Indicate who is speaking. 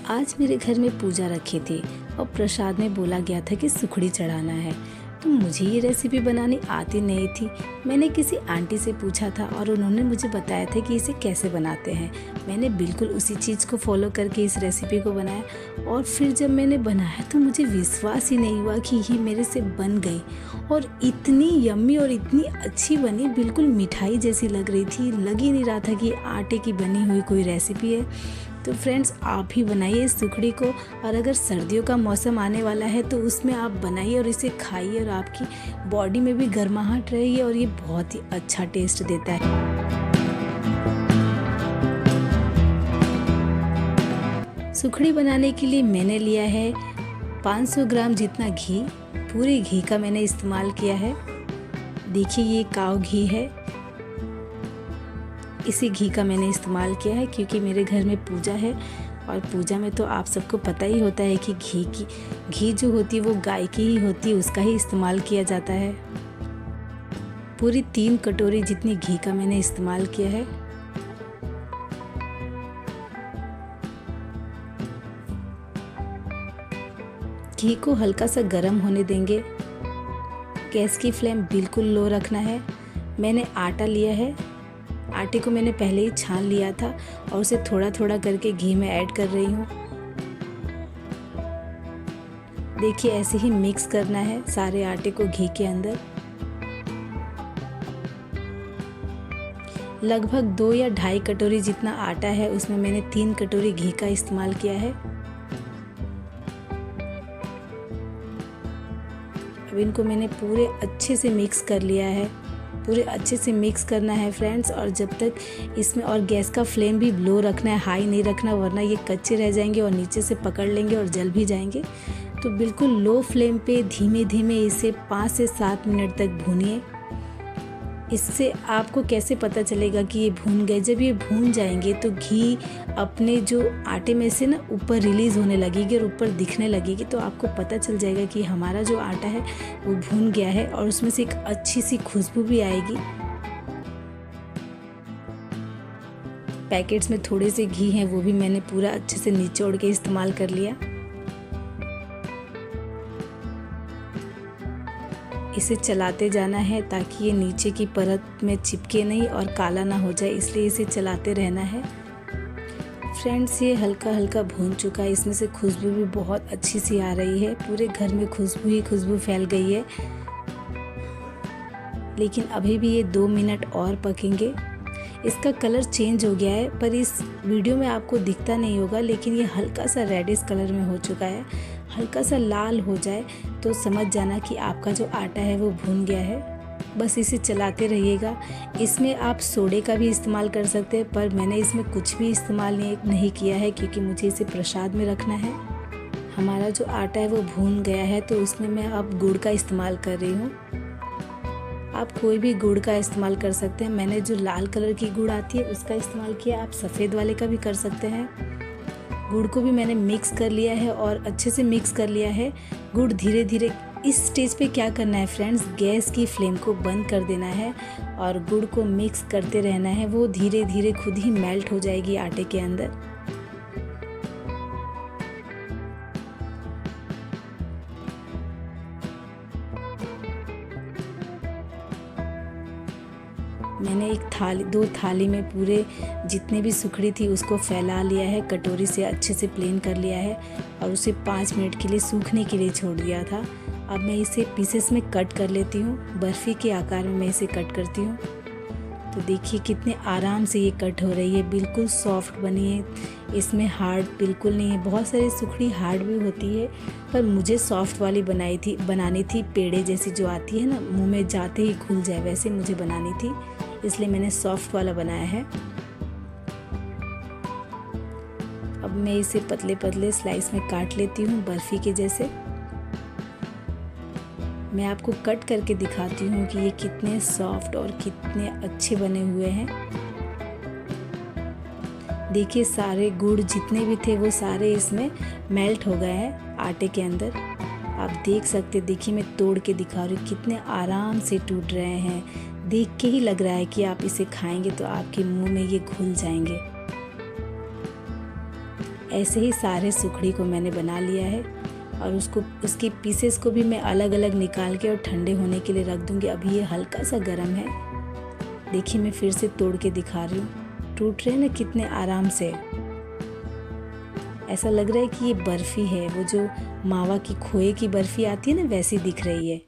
Speaker 1: आज मेरे घर में पूजा रखी थी और प्रसाद में बोला गया था कि सुखड़ी चढ़ाना है। तो मुझे ये रेसिपी बनानी आती नहीं थी। मैंने किसी आंटी से पूछा था और उन्होंने मुझे बताया था कि इसे कैसे बनाते हैं। मैंने बिल्कुल उसी चीज़ को फॉलो करके इस रेसिपी को बनाया और फिर जब मैंने बनाया तो मुझे विश्वास ही नहीं हुआ कि ये मेरे से बन गई और इतनी यम्मी और इतनी अच्छी बनी, बिल्कुल मिठाई जैसी लग रही थी। लग ही नहीं रहा था कि आटे की बनी हुई कोई रेसिपी है। तो फ्रेंड्स, आप भी बनाइए इस सुखड़ी को, और अगर सर्दियों का मौसम आने वाला है तो उसमें आप बनाइए और इसे खाइए और आपकी बॉडी में भी गर्माहट रहेगी और ये बहुत ही अच्छा टेस्ट देता है। सुखड़ी बनाने के लिए मैंने लिया है 500 ग्राम जितना घी। पूरे घी का मैंने इस्तेमाल किया है। देखिए, ये काव घी है। इसी घी का मैंने इस्तेमाल किया है क्योंकि मेरे घर में पूजा है और पूजा में तो आप सबको पता ही होता है कि घी जो होती है वो गाय की ही होती है, उसका ही इस्तेमाल किया जाता है। पूरी 3 कटोरी जितनी घी का मैंने इस्तेमाल किया है। घी को हल्का सा गर्म होने देंगे। गैस की फ्लेम बिल्कुल लो रखना है। मैंने आटा लिया है। आटे को मैंने पहले ही छान लिया था और उसे थोड़ा थोड़ा करके घी में ऐड कर रही हूँ। देखिए, ऐसे ही मिक्स करना है सारे आटे को घी के अंदर। लगभग 2 या 2.5 कटोरी जितना आटा है, उसमें मैंने 3 कटोरी घी का इस्तेमाल किया है। अब इनको मैंने पूरे अच्छे से मिक्स कर लिया है। पूरे अच्छे से मिक्स करना है फ्रेंड्स, और जब तक इसमें, और गैस का फ्लेम भी लो रखना है, हाई नहीं रखना, वरना ये कच्चे रह जाएंगे और नीचे से पकड़ लेंगे और जल भी जाएंगे। तो बिल्कुल लो फ्लेम पे धीमे धीमे इसे 5 से 7 मिनट तक भूनिए। इससे आपको कैसे पता चलेगा कि ये भून गए? जब ये भून जाएंगे तो घी अपने जो आटे में से ना ऊपर रिलीज़ होने लगेगी और ऊपर दिखने लगेगी, तो आपको पता चल जाएगा कि हमारा जो आटा है वो भून गया है और उसमें से एक अच्छी सी खुशबू भी आएगी। पैकेट्स में थोड़े से घी हैं, वो भी मैंने पूरा अच्छे से निचोड़ के इस्तेमाल कर लिया। इसे चलाते जाना है ताकि ये नीचे की परत में चिपके नहीं और काला ना हो जाए, इसलिए इसे चलाते रहना है। फ्रेंड्स, ये हल्का हल्का भून चुका है। इसमें से खुशबू भी बहुत अच्छी सी आ रही है। पूरे घर में खुशबू ही खुशबू फैल गई है। लेकिन अभी भी ये 2 मिनट और पकेंगे। इसका कलर चेंज हो गया है, पर इस वीडियो में आपको दिखता नहीं होगा, लेकिन ये हल्का सा रेडिश कलर में हो चुका है। हल्का सा लाल हो जाए तो समझ जाना कि आपका जो आटा है वो भून गया है। बस इसे चलाते रहिएगा। इसमें आप सोडे का भी इस्तेमाल कर सकते हैं, पर मैंने इसमें कुछ भी इस्तेमाल नहीं किया है क्योंकि मुझे इसे प्रसाद में रखना है। हमारा जो आटा है वो भून गया है, तो उसमें मैं अब गुड़ का इस्तेमाल कर रही हूँ। आप कोई भी गुड़ का इस्तेमाल कर सकते हैं। मैंने जो लाल कलर की गुड़ आती है उसका इस्तेमाल किया। आप सफ़ेद वाले का भी कर सकते हैं। गुड़ को भी मैंने मिक्स कर लिया है और अच्छे से मिक्स कर लिया है। गुड़ धीरे धीरे, इस स्टेज पे क्या करना है फ्रेंड्स, गैस की फ्लेम को बंद कर देना है और गुड़ को मिक्स करते रहना है। वो धीरे धीरे खुद ही मेल्ट हो जाएगी आटे के अंदर। मैंने 2 थाली में पूरे जितने भी सुखड़ी थी उसको फैला लिया है। कटोरी से अच्छे से प्लेन कर लिया है और उसे 5 मिनट के लिए सूखने के लिए छोड़ दिया था। अब मैं इसे पीसेस में कट कर लेती हूँ। बर्फ़ी के आकार में मैं इसे कट करती हूँ। तो देखिए कितने आराम से ये कट हो रही है। बिल्कुल सॉफ्ट बनी है, इसमें हार्ड बिल्कुल नहीं है। बहुत सारी सुखड़ी हार्ड भी होती है, पर मुझे सॉफ्ट वाली बनानी थी। पेड़े जैसी जो आती है ना, मुंह में जाते ही घुल जाए, वैसे मुझे बनानी थी, इसलिए मैंने सॉफ्ट वाला बनाया है। अब मैं इसे पतले पतले स्लाइस में काट लेती हूँ, बर्फ़ी के जैसे। मैं आपको कट करके दिखाती हूँ कि ये कितने सॉफ्ट और कितने अच्छे बने हुए हैं। देखिए, सारे गुड़ जितने भी थे वो सारे इसमें मेल्ट हो गए हैं आटे के अंदर। आप देख सकते, देखिए मैं तोड़ के दिखा रही हूँ, कितने आराम से टूट रहे हैं। देख के ही लग रहा है कि आप इसे खाएंगे तो आपके मुंह में ये घुल जाएंगे। ऐसे ही सारे सुखड़ी को मैंने बना लिया है और उसकी पीसेस को भी मैं अलग अलग निकाल के और ठंडे होने के लिए रख दूँगी। अभी ये हल्का सा गर्म है। देखिए मैं फिर से तोड़ के दिखा रही हूँ, टूट रहे हैं ना कितने आराम से। ऐसा लग रहा है कि ये बर्फ़ी है, वो जो मावा की खोए की बर्फ़ी आती है ना, वैसी दिख रही है।